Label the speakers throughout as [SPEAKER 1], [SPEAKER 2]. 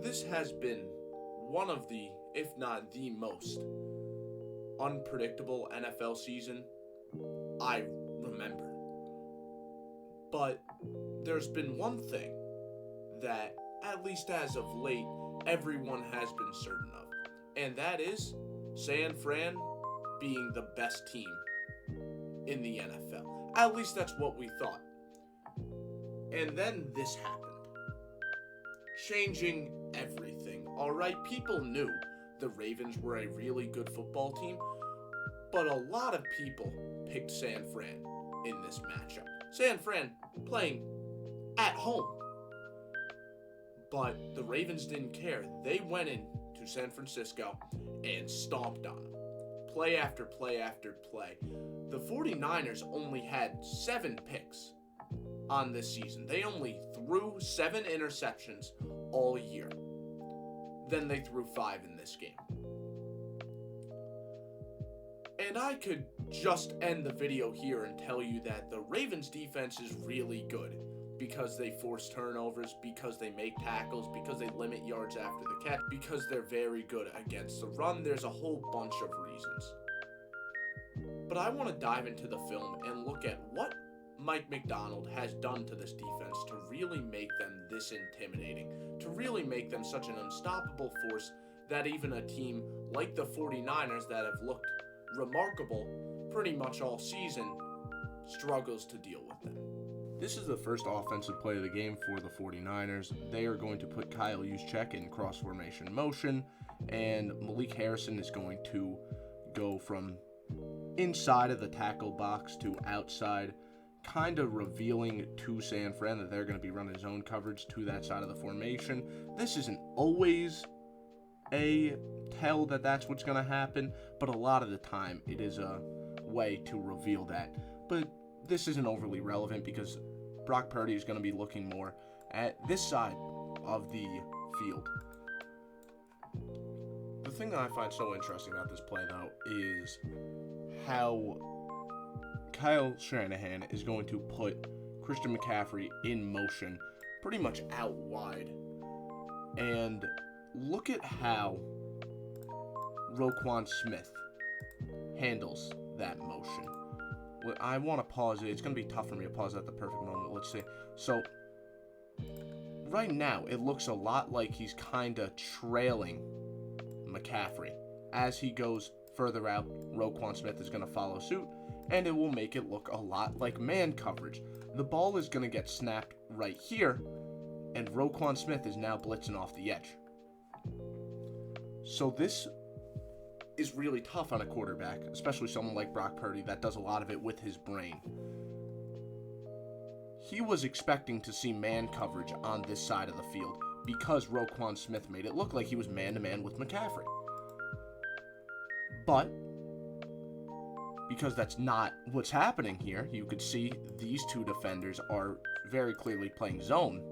[SPEAKER 1] This has been one of the, if not the most, unpredictable NFL season I remember. But there's been one thing that, at least as of late, everyone has been certain of, and that is San Fran being the best team in the NFL. At least that's what we thought. And then this happened, changing everything. Alright, people knew the Ravens were a really good football team, but a lot of people picked San Fran in this matchup. San Fran playing at home. But the Ravens didn't care. They went into San Francisco and stomped on them. Play after play after play. The 49ers only had 7 picks on this season. They only threw 7 interceptions all year. Then they threw 5 in this game. And I could just end the video here and tell you that the Ravens defense is really good because they force turnovers, because they make tackles, because they limit yards after the catch, because they're very good against the run. There's a whole bunch of reasons. But I want to dive into the film and look at what Mike Macdonald has done to this defense to really make them this intimidating, to really make them such an unstoppable force that even a team like the 49ers that have looked remarkable pretty much all season struggles to deal with them. This is the first offensive play of the game for the 49ers. They are going to put Kyle Juszczyk in cross formation motion, and Malik Harrison is going to go from inside of the tackle box to outside, kind of revealing to San Fran that they're going to be running zone coverage to that side of the formation. This isn't always a tell that that's what's going to happen, but a lot of the time it is a way to reveal that. But this isn't overly relevant because Brock Purdy is going to be looking more at this side of the field. The thing that I find so interesting about this play, though, is how Kyle Shanahan is going to put Christian McCaffrey in motion pretty much out wide. And look at how Roquan Smith handles that motion. I want to pause it. It's going to be tough for me to pause at the perfect moment. Let's see. So, right now, it looks a lot like he's kind of trailing McCaffrey. As he goes further out, Roquan Smith is going to follow suit, and it will make it look a lot like man coverage. The ball is going to get snapped right here, and Roquan Smith is now blitzing off the edge. So this is really tough on a quarterback, especially someone like Brock Purdy that does a lot of it with his brain. He was expecting to see man coverage on this side of the field because Roquan Smith made it look like he was man-to-man with McCaffrey. But because that's not what's happening here, you could see these two defenders are very clearly playing zone.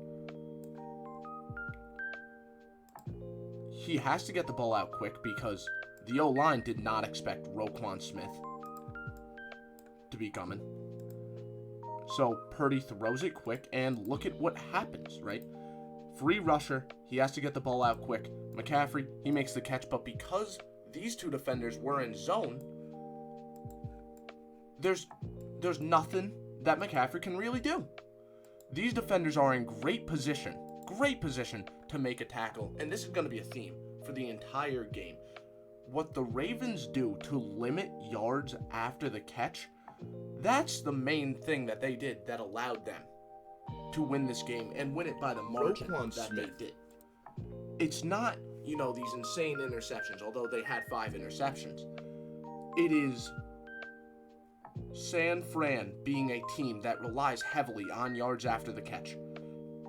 [SPEAKER 1] He has to get the ball out quick because the O-line did not expect Roquan Smith to be coming. So Purdy throws it quick, and look at what happens, right? Free rusher, he has to get the ball out quick. McCaffrey, he makes the catch, but because these two defenders were in zone, there's nothing that McCaffrey can really do. These defenders are in great position to make a tackle, and this is going to be a theme for the entire game. What the Ravens do to limit yards after the catch, that's the main thing that they did that allowed them to win this game and win it by the margin that they did. It's not, these insane interceptions, although they had 5 interceptions. It is San Fran being a team that relies heavily on yards after the catch,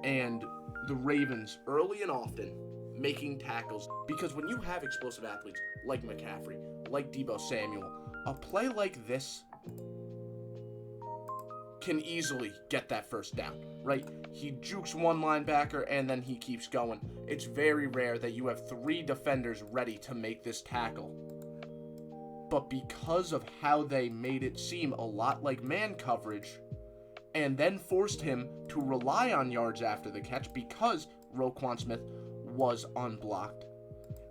[SPEAKER 1] and the Ravens early and often making tackles, because when you have explosive athletes like McCaffrey, like Deebo Samuel, a play like this can easily get that first down, right? He jukes one linebacker and then he keeps going. It's very rare that you have 3 defenders ready to make this tackle. But because of how they made it seem a lot like man coverage, and then forced him to rely on yards after the catch because Roquan Smith was unblocked.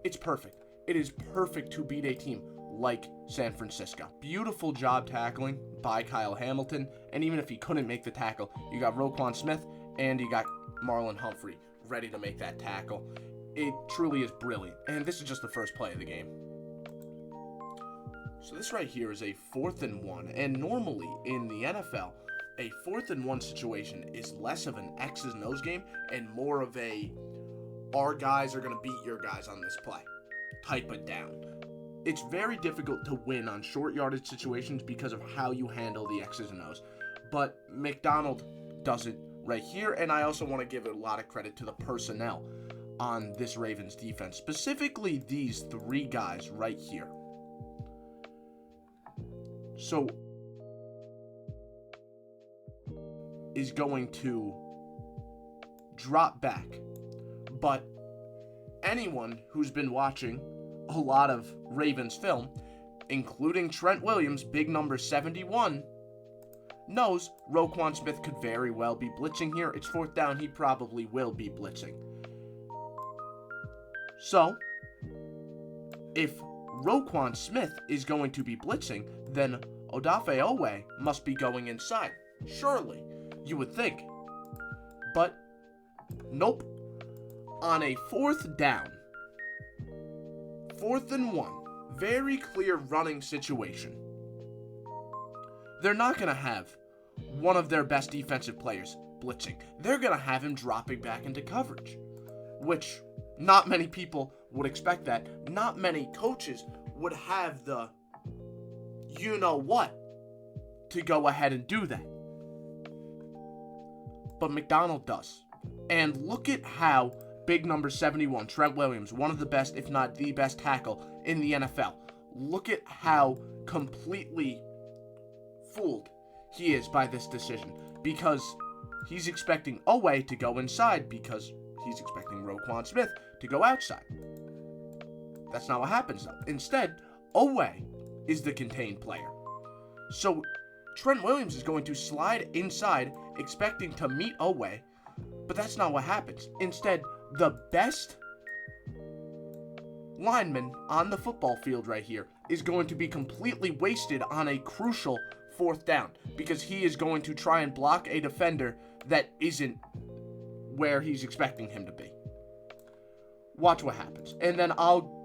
[SPEAKER 1] It's perfect. It is perfect to beat a team like San Francisco. Beautiful job tackling by Kyle Hamilton, and even if he couldn't make the tackle, you got Roquan Smith and you got Marlon Humphrey ready to make that tackle. It truly is brilliant, and this is just the first play of the game. So this right here is a 4th and 1, and normally in the NFL, a 4th and 1 situation is less of an X's and O's game and more of a our guys are going to beat your guys on this play type of down. It's very difficult to win on short yardage situations because of how you handle the X's and O's, but Macdonald does it right here, and I also want to give a lot of credit to the personnel on this Ravens defense, specifically these 3 guys right here. So is going to drop back, but anyone who's been watching a lot of Ravens film, including Trent Williams, big number 71, knows Roquan Smith could very well be blitzing here. It's 4th down, he probably will be blitzing. So, if Roquan Smith is going to be blitzing, then Odafe Oweh must be going inside. Surely, you would think. But, nope. On a 4th down, 4th and 1, very clear running situation, they're not going to have one of their best defensive players blitzing. They're going to have him dropping back into coverage, which not many people would expect that. Not many coaches would have the you-know-what to go ahead and do that. But Macdonald does. And look at how big number 71, Trent Williams, one of the best, if not the best tackle in the NFL. Look at how completely fooled he is by this decision, because he's expecting Oweh to go inside because he's expecting Roquan Smith to go outside. That's not what happens, though. Instead, Oweh is the contained player. So Trent Williams is going to slide inside expecting to meet Oweh, but that's not what happens. Instead, the best lineman on the football field right here is going to be completely wasted on a crucial 4th down because he is going to try and block a defender that isn't where he's expecting him to be. Watch what happens. And then I'll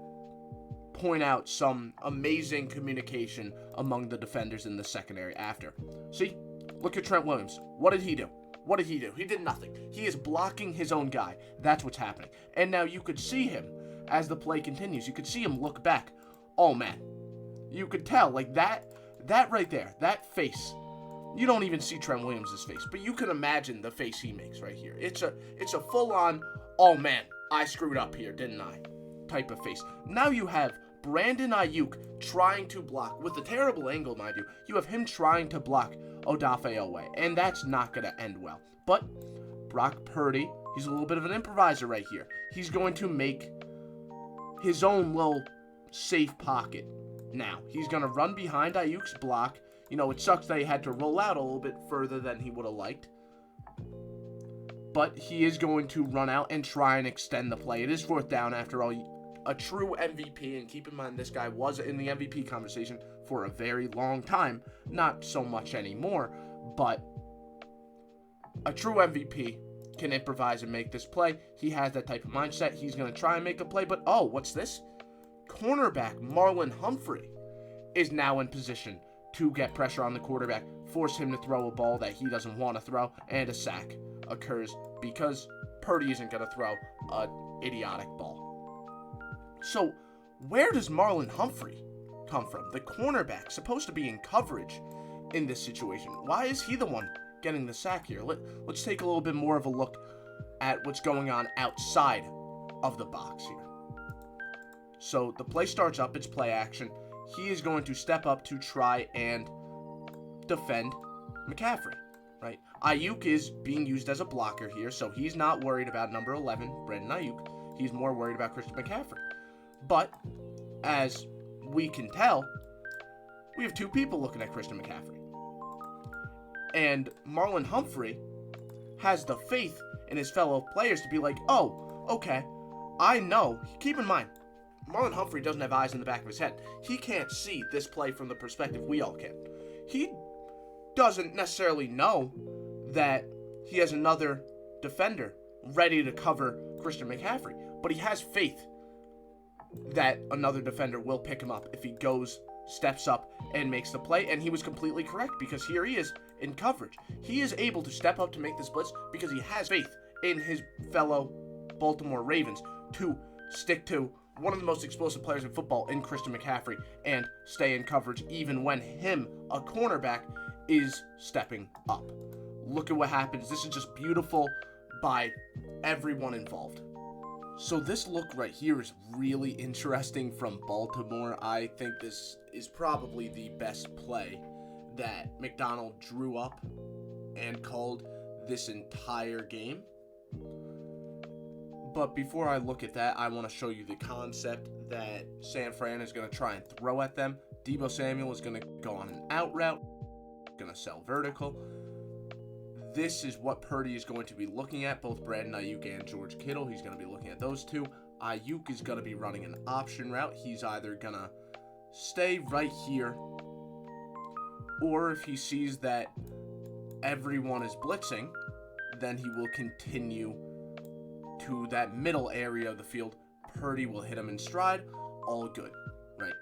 [SPEAKER 1] point out some amazing communication among the defenders in the secondary after. See? Look at Trent Williams. What did he do? What did he do? He did nothing. He is blocking his own guy. That's what's happening. And now you could see him as the play continues. You could see him look back. Oh, man. You could tell, like that right there, that face. You don't even see Trent Williams' face, but you can imagine the face he makes right here. It's a full-on, oh, man, I screwed up here, didn't I? Type of face. Now you have Brandon Aiyuk trying to block, with a terrible angle, mind you. You have him trying to block Odafe Oweh, and that's not going to end well. But Brock Purdy, he's a little bit of an improviser right here. He's going to make his own little safe pocket. Now, he's going to run behind Ayuk's block. You know, it sucks that he had to roll out a little bit further than he would have liked. But he is going to run out and try and extend the play. It is 4th down, after all. A true MVP, and keep in mind this guy was in the MVP conversation for a very long time. Not so much anymore, but a true MVP can improvise and make this play. He has that type of mindset. He's going to try and make a play, but oh, what's this? Cornerback Marlon Humphrey is now in position to get pressure on the quarterback, force him to throw a ball that he doesn't want to throw, and a sack occurs because Purdy isn't going to throw an idiotic ball. So, where does Marlon Humphrey come from? The cornerback, supposed to be in coverage in this situation. Why is he the one getting the sack here? Let's take a little bit more of a look at what's going on outside of the box here. So, the play starts up, it's play action. He is going to step up to try and defend McCaffrey, right? Aiyuk is being used as a blocker here, so he's not worried about number 11, Brandon Aiyuk. He's more worried about Christian McCaffrey. But, as we can tell, we have two people looking at Christian McCaffrey. And Marlon Humphrey has the faith in his fellow players to be like, oh, okay, I know, keep in mind, Marlon Humphrey doesn't have eyes in the back of his head. He can't see this play from the perspective we all can. He doesn't necessarily know that he has another defender ready to cover Christian McCaffrey, but he has faith that another defender will pick him up if he steps up and makes the play, and he was completely correct because here he is in coverage. He is able to step up to make this blitz because he has faith in his fellow Baltimore Ravens to stick to one of the most explosive players in football in Christian McCaffrey and stay in coverage even when a cornerback, is stepping up. Look at what happens. This is just beautiful by everyone involved. So this look right here is really interesting from Baltimore. I think this is probably the best play that Macdonald drew up and called this entire game. But before I look at that, I want to show you the concept that San Fran is going to try and throw at them. Deebo Samuel is going to go on an out route, going to sell vertical. This is what Purdy is going to be looking at, both Brandon Ayuk and George Kittle. He's going to be looking at those two. Ayuk is going to be running an option route. He's either going to stay right here, or if he sees that everyone is blitzing, then he will continue to that middle area of the field. Purdy will hit him in stride. All good, right?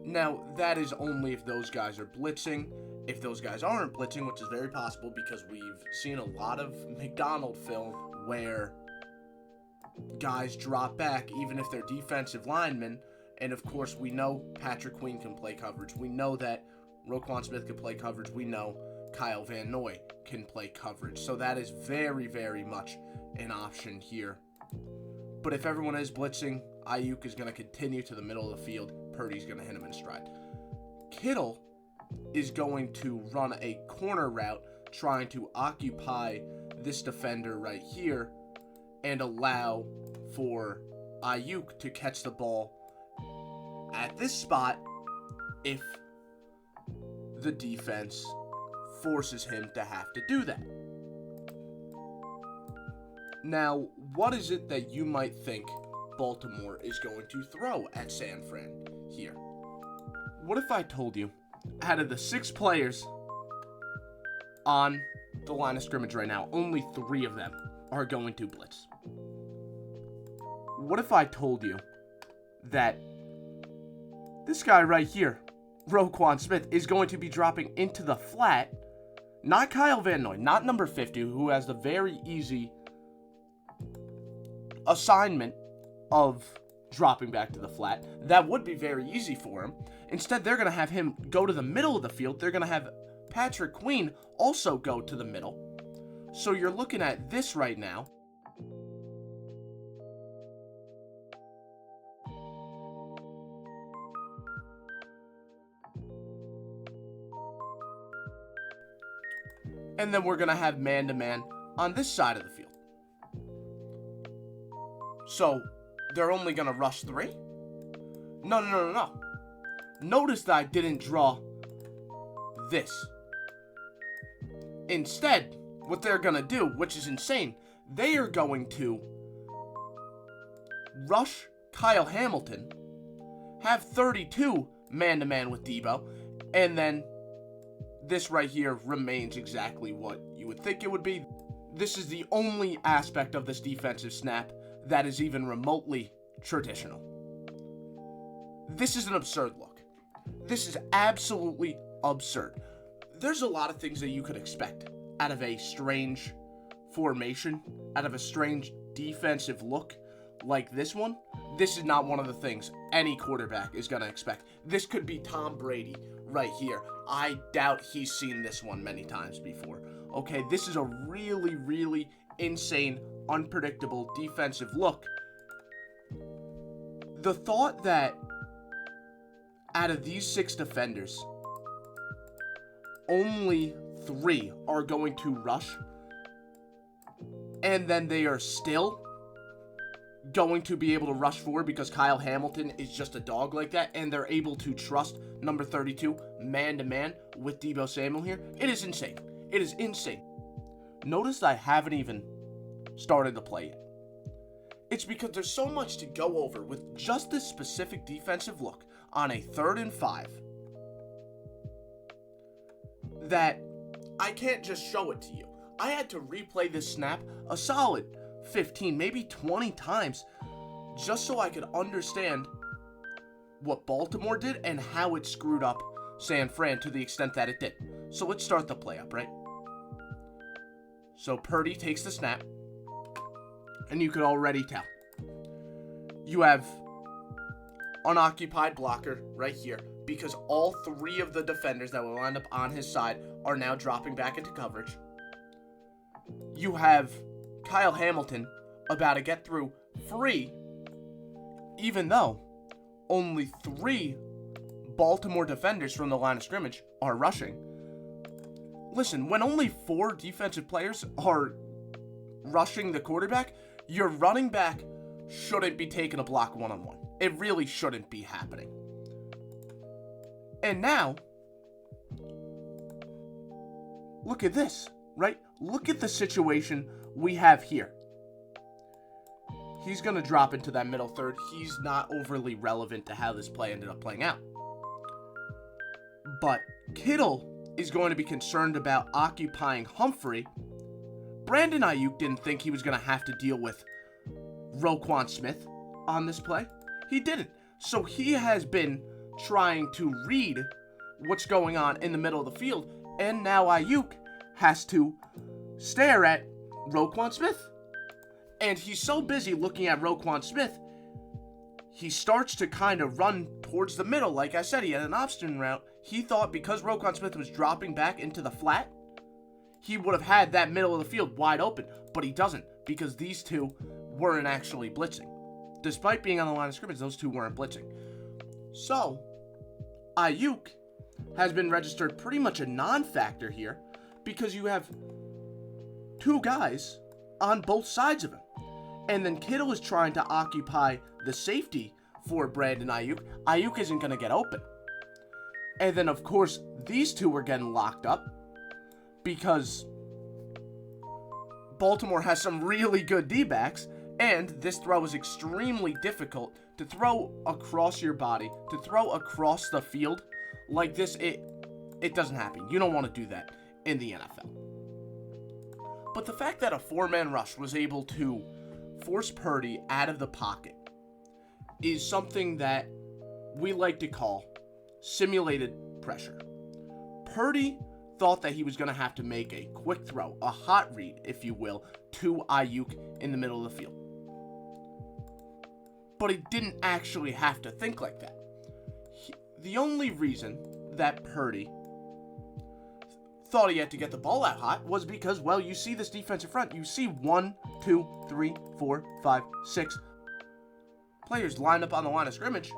[SPEAKER 1] Now, that is only if those guys are blitzing. If those guys aren't blitzing, which is very possible because we've seen a lot of Macdonald film where guys drop back even if they're defensive linemen. And of course, we know Patrick Queen can play coverage. We know that Roquan Smith can play coverage. We know Kyle Van Noy can play coverage. So that is very, very much an option here. But if everyone is blitzing, Ayuk is going to continue to the middle of the field. Purdy's going to hit him in stride. Kittle is going to run a corner route, trying to occupy this defender right here and allow for Ayuk to catch the ball at this spot if the defense forces him to have to do that. Now, what is it that you might think Baltimore is going to throw at San Fran here? What if I told you, out of the 6 players on the line of scrimmage right now, only 3 of them are going to blitz? What if I told you that this guy right here, Roquan Smith, is going to be dropping into the flat? Not Kyle Van Noy, not number 50, who has the very easy assignment of dropping back to the flat. That would be very easy for him. Instead, they're going to have him go to the middle of the field. They're going to have Patrick Queen also go to the middle. So you're looking at this right now. And then we're going to have man-to-man on this side of the field. So they're only going to rush 3? No. Notice that I didn't draw this. Instead, what they're going to do, which is insane, they are going to rush Kyle Hamilton, have 32 man-to-man with Deebo, and then this right here remains exactly what you would think it would be. This is the only aspect of this defensive snap that is even remotely traditional. This is an absurd look. This is absolutely absurd. There's a lot of things that you could expect out of a strange formation, out of a strange defensive look like this one. This is not one of the things any quarterback is going to expect. This could be Tom Brady right here. I doubt he's seen this one many times before. Okay, this is a really, really insane, unpredictable defensive look. The thought that out of these 6 defenders, only 3 are going to rush, and then they are still going to be able to rush forward because Kyle Hamilton is just a dog like that, and they're able to trust number 32 man-to-man with Deebo Samuel here. It is insane. It is insane. Notice I haven't even started the play yet. It's because there's so much to go over with just this specific defensive look on a 3rd and 5 that I can't just show it to you. I had to replay this snap a solid 15, maybe 20 times just so I could understand what Baltimore did and how it screwed up San Fran to the extent that it did. So let's start the play up, right? So Purdy takes the snap, and you could already tell. You have unoccupied blocker right here because all 3 of the defenders that were lined up on his side are now dropping back into coverage. You have Kyle Hamilton about to get through free, even though only 3 Baltimore defenders from the line of scrimmage are rushing. Listen, when only 4 defensive players are rushing the quarterback, your running back shouldn't be taking a block one-on-one. It really shouldn't be happening. And now, look at this, right? Look at the situation we have here. He's going to drop into that middle third. He's not overly relevant to how this play ended up playing out. But Kittle is going to be concerned about occupying Humphrey. Brandon Aiyuk didn't think he was going to have to deal with Roquan Smith on this play. He didn't. So he has been trying to read what's going on in the middle of the field, and now Aiyuk has to stare at Roquan Smith. And he's so busy looking at Roquan Smith, he starts to kind of run towards the middle. Like I said, he had an option route. He thought because Roquan Smith was dropping back into the flat, he would have had that middle of the field wide open. But he doesn't, because these 2 weren't actually blitzing. Despite being on the line of scrimmage, those 2 weren't blitzing. So, Aiyuk has been registered pretty much a non-factor here because you have 2 guys on both sides of him. And then Kittle is trying to occupy the safety for Brandon Aiyuk. Aiyuk isn't going to get open. And then, of course, these 2 were getting locked up because Baltimore has some really good D-backs, and this throw is extremely difficult to throw across your body, to throw across the field like this. It doesn't happen. You don't want to do that in the NFL. But the fact that a 4-man rush was able to force Purdy out of the pocket is something that we like to call simulated pressure. Purdy thought that he was going to have to make a quick throw, a hot read, if you will, to Aiyuk in the middle of the field. But he didn't actually have to think like that. The only reason that Purdy thought he had to get the ball out hot was because, well, you see this defensive front. You see 1, 2, 3, 4, 5, 6 players lined up on the line of scrimmage.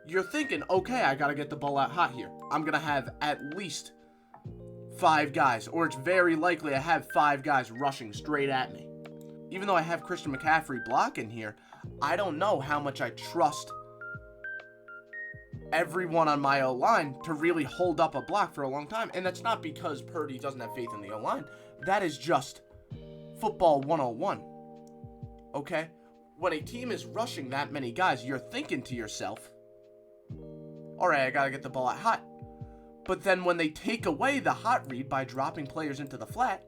[SPEAKER 1] You're thinking, okay, I got to get the ball out hot here. I'm going to have at least 5 guys, or it's very likely I have 5 guys rushing straight at me. Even though I have Christian McCaffrey blocking here, I don't know how much I trust everyone on my O-line to really hold up a block for a long time. And that's not because Purdy doesn't have faith in the O-line. That is just football 101. Okay? When a team is rushing that many guys, you're thinking to yourself, all right, I got to get the ball out hot. But then when they take away the hot read by dropping players into the flat,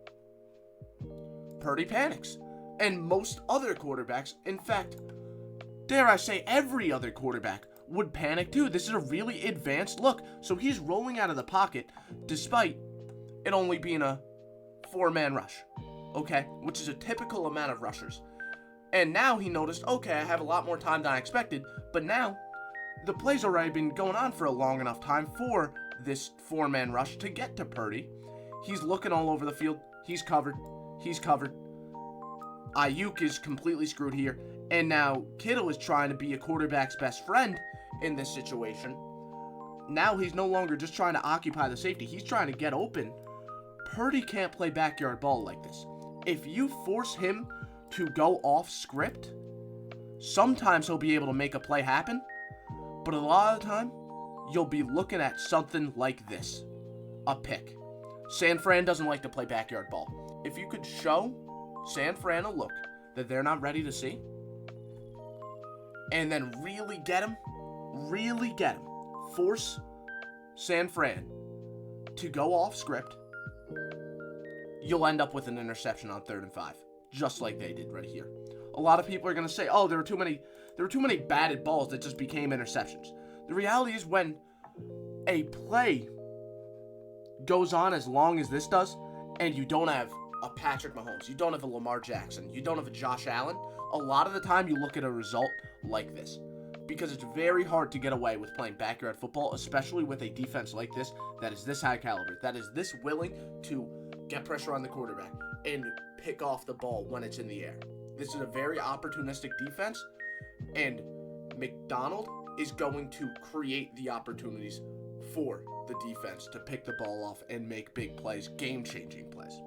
[SPEAKER 1] Purdy panics. And most other quarterbacks, in fact, dare I say every other quarterback, would panic too. This is a really advanced look. So he's rolling out of the pocket despite it only being a 4-man rush, okay? Which is a typical amount of rushers. And now he noticed, okay, I have a lot more time than I expected, but now the play's already been going on for a long enough time for this 4-man rush to get to Purdy. He's looking all over the field. He's covered. He's covered. Aiyuk is completely screwed here. And now Kittle is trying to be a quarterback's best friend in this situation. Now he's no longer just trying to occupy the safety. He's trying to get open. Purdy can't play backyard ball like this. If you force him to go off script, sometimes he'll be able to make a play happen. But a lot of the time, you'll be looking at something like this. A pick. San Fran doesn't like to play backyard ball. If you could show San Fran a look that they're not ready to see, and then really get him, force San Fran to go off script, you'll end up with an interception on 3rd and 5, just like they did right here. A lot of people are going to say, oh, there were too many batted balls that just became interceptions. The reality is when a play goes on as long as this does, and you don't have a Patrick Mahomes, you don't have a Lamar Jackson, you don't have a Josh Allen, a lot of the time you look at a result like this. Because it's very hard to get away with playing backyard football, especially with a defense like this that is this high caliber, that is this willing to get pressure on the quarterback and pick off the ball when it's in the air. This is a very opportunistic defense, and McDonald is going to create the opportunities for the defense to pick the ball off and make big plays, game-changing plays.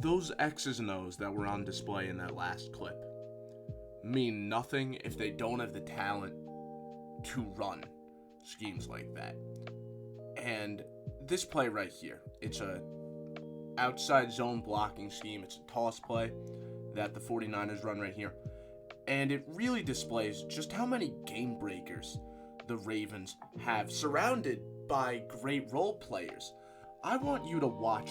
[SPEAKER 1] Those X's and O's that were on display in that last clip mean nothing if they don't have the talent to run schemes like that. And this play right here, it's a outside zone blocking scheme. It's a toss play that the 49ers run right here. And it really displays just how many game breakers the Ravens have, surrounded by great role players. I want you to watch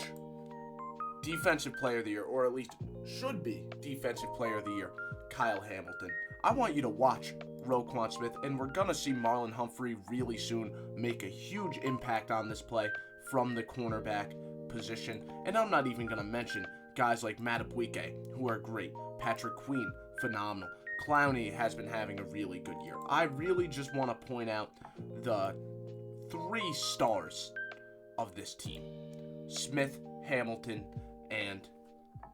[SPEAKER 1] Defensive Player of the Year, or at least should be Defensive Player of the Year, Kyle Hamilton. I want you to watch Roquan Smith, and we're going to see Marlon Humphrey really soon make a huge impact on this play from the cornerback position. And I'm not even going to mention guys like Madubuike, who are great. Patrick Queen, phenomenal. Clowney has been having a really good year. I really just want to point out the 3 stars of this team: Smith, Hamilton, and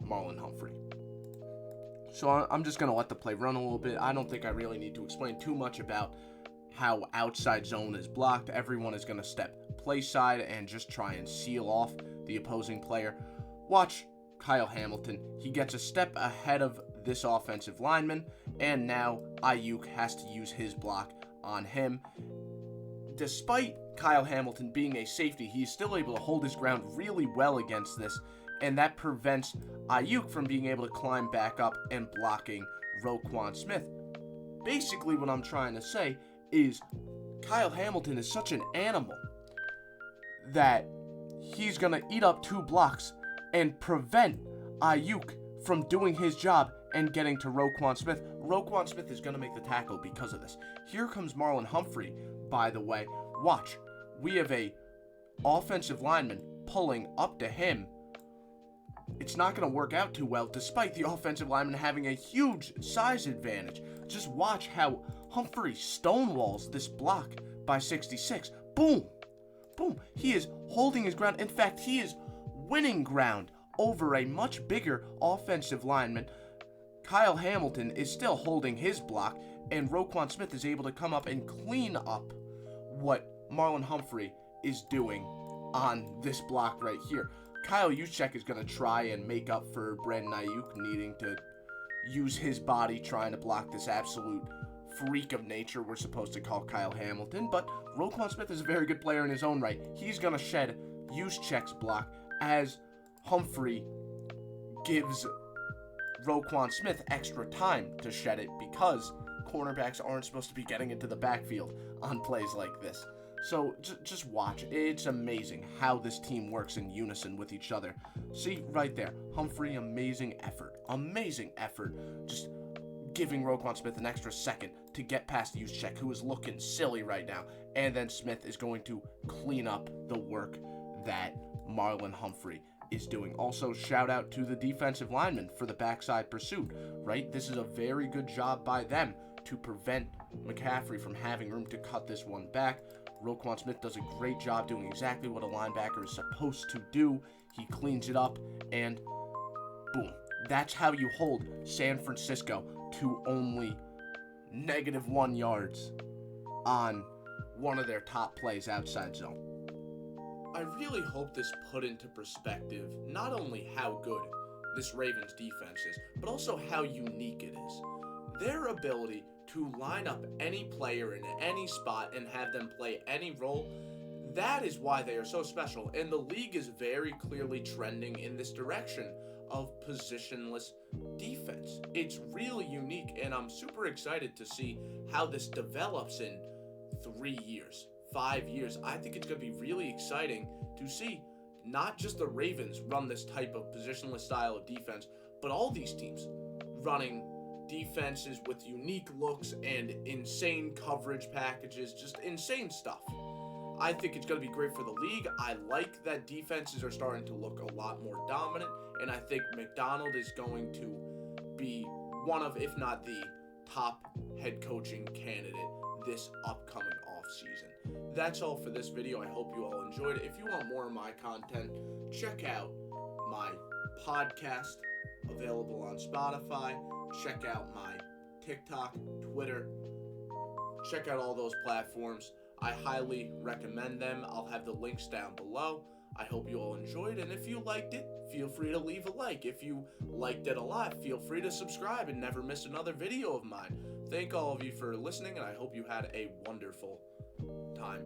[SPEAKER 1] Marlon Humphrey. So I'm just going to let the play run a little bit. I don't think I really need to explain too much about how outside zone is blocked. Everyone is going to step play side and just try and seal off the opposing player. Watch Kyle Hamilton. He gets a step ahead of this offensive lineman, and now Aiyuk has to use his block on him. Despite Kyle Hamilton being a safety, he's still able to hold his ground really well against this, and that prevents Aiyuk from being able to climb back up and blocking Roquan Smith. Basically, what I'm trying to say is Kyle Hamilton is such an animal that he's going to eat up 2 blocks and prevent Aiyuk from doing his job and getting to Roquan Smith. Roquan Smith is going to make the tackle because of this. Here comes Marlon Humphrey, by the way. Watch. We have a offensive lineman pulling up to him. It's not going to work out too well, despite the offensive lineman having a huge size advantage. Just watch how Humphrey stonewalls this block by 66. Boom. Boom. He is holding his ground. In fact, he is winning ground over a much bigger offensive lineman. Kyle Hamilton is still holding his block, and Roquan Smith is able to come up and clean up what Marlon Humphrey is doing on this block right here. Kyle Juszczyk is going to try and make up for Brandon Aiyuk needing to use his body trying to block this absolute freak of nature we're supposed to call Kyle Hamilton, but Roquan Smith is a very good player in his own right. He's going to shed Juszczyk's block as Humphrey gives Roquan Smith extra time to shed it, because cornerbacks aren't supposed to be getting into the backfield on plays like this. So just watch. It's amazing how this team works in unison with each other. See, right there. Humphrey, amazing effort. Amazing effort. Just giving Roquan Smith an extra second to get past Juszczyk, who is looking silly right now. And then Smith is going to clean up the work that Marlon Humphrey is doing. Also, shout out to the defensive linemen for the backside pursuit, right? This is a very good job by them to prevent McCaffrey from having room to cut this one back. Roquan Smith does a great job doing exactly what a linebacker is supposed to do. He cleans it up, and boom. That's how you hold San Francisco to only -1 yards on one of their top plays outside zone. I really hope this put into perspective not only how good this Ravens defense is, but also how unique it is. Their ability to line up any player in any spot and have them play any role, that is why they are so special, and the league is very clearly trending in this direction of positionless defense. It's really unique, and I'm super excited to see how this develops in 3 years, 5 years. I think it's going to be really exciting to see not just the Ravens run this type of positionless style of defense, but all these teams running defenses with unique looks and insane coverage packages, just insane stuff. I think it's going to be great for the league. I like that defenses are starting to look a lot more dominant, and I think Macdonald is going to be one of, if not the top head coaching candidate this upcoming offseason. That's all for this video. I hope you all enjoyed it. If you want more of my content, check out my podcast available on Spotify. Check out my TikTok, Twitter. Check out all those platforms. I highly recommend them. I'll have the links down below. I hope you all enjoyed, and if you liked it, feel free to leave a like. If you liked it a lot, feel free to subscribe and never miss another video of mine. Thank all of you for listening, and I hope you had a wonderful time.